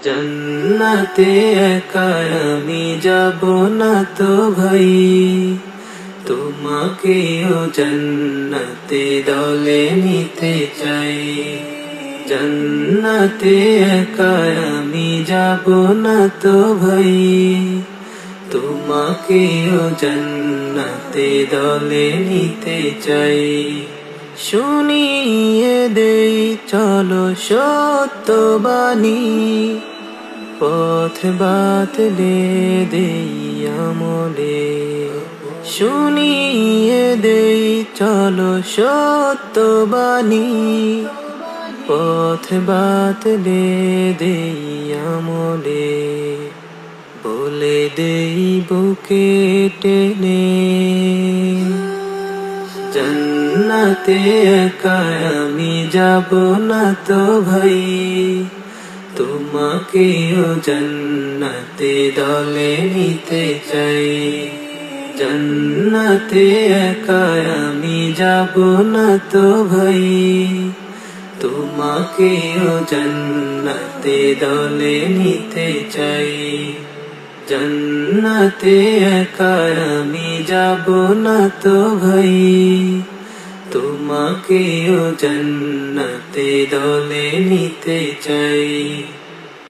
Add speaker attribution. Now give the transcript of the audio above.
Speaker 1: জান্নাতে একা আমি যাব না তো ভাই, তোমাকেও জান্নাতে দলে নিতে চাই। জান্নাতে একা আমি যাব না তো ভাই, তোমাকেও জান্নাতে দলে নিতে চাই। শুনিয়ে দেই চলো সত্যবাণী, পথ বাতলে দেই আমলে। শুনিয়ে দেই চলো সত্যবাণী, পথ বাতলে দেই আমলে। বলে দেই বুকে টেনে, জান্নাতে একা আমি যাব না তো ভাই, তোমাকেও জান্নাতে দলে নিতে চাই। জান্নাতে একা আমি যাব না তো ভাই, তোমাকেও জান্নাতে দলে নিতে চাই। জান্নাতে একা আমি যাব না তো ভাই, তোমাকেও জান্নাতে দলে নিতে চাই।